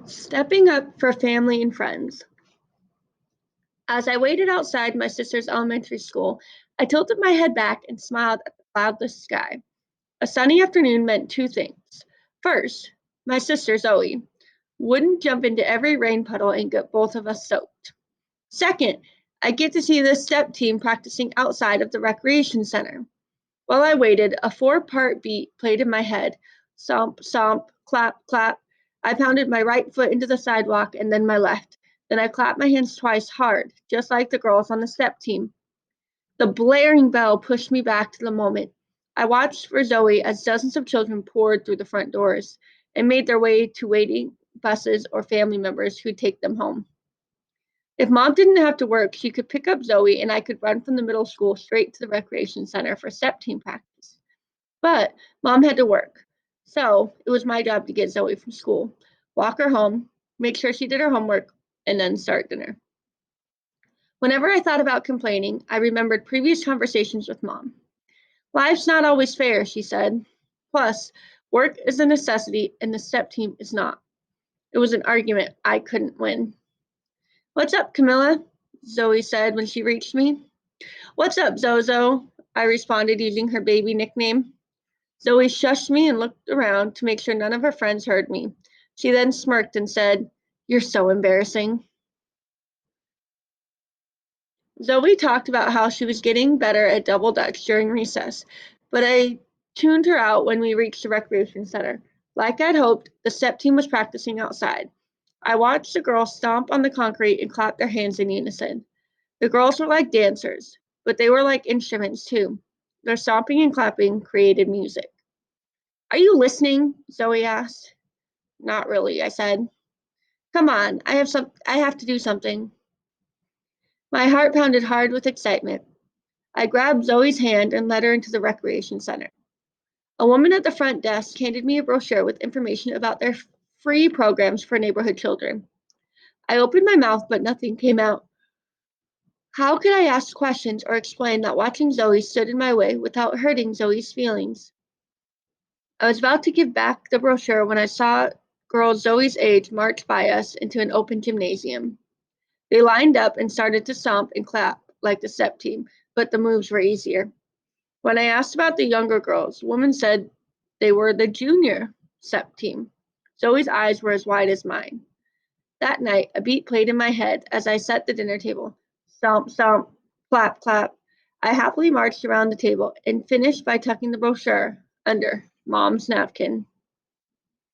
Stepping up for family and friends. As I waited outside my sister's elementary school, I tilted my head back and smiled at the cloudless sky. A sunny afternoon meant two things. First, my sister Zoe wouldn't jump into every rain puddle and get both of us soaked. Second, I get to see the step team practicing outside of the recreation center. While I waited, a four-part beat played in my head. Stomp, stomp, clap, clap. I pounded my right foot into the sidewalk and then my left. Then I clapped my hands twice hard, just like the girls on the step team. The blaring bell pushed me back to the moment. I watched for Zoe as dozens of children poured through the front doors and made their way to waiting buses or family members who'd take them home. If mom didn't have to work, she could pick up Zoe and I could run from the middle school straight to the recreation center for step team practice. But mom had to work. So it was my job to get Zoe from school, walk her home, make sure she did her homework, and then start dinner. Whenever I thought about complaining, I remembered previous conversations with mom. Life's not always fair, she said. Plus, work is a necessity and the step team is not. It was an argument I couldn't win. What's up, Camilla? Zoe said when she reached me. What's up, Zozo? I responded using her baby nickname. Zoe shushed me and looked around to make sure none of her friends heard me. She then smirked and said, "You're so embarrassing." Zoe talked about how she was getting better at double dutch during recess, but I tuned her out when we reached the recreation center. Like I'd hoped, the step team was practicing outside. I watched the girls stomp on the concrete and clap their hands in unison. The girls were like dancers, but they were like instruments too. Their stomping and clapping created music. Are you listening? Zoe asked. Not really, I said. Come on, I have to do something. My heart pounded hard with excitement. I grabbed Zoe's hand and led her into the recreation center. A woman at the front desk handed me a brochure with information about their free programs for neighborhood children. I opened my mouth, but nothing came out. How could I ask questions or explain that watching Zoe stood in my way without hurting Zoe's feelings? I was about to give back the brochure when I saw girls Zoe's age march by us into an open gymnasium. They lined up and started to stomp and clap like the step team, but the moves were easier. When I asked about the younger girls, the woman said they were the junior step team. Zoe's eyes were as wide as mine. That night, a beat played in my head as I set the dinner table. Stomp, stomp, clap, clap. I happily marched around the table and finished by tucking the brochure under Mom's napkin.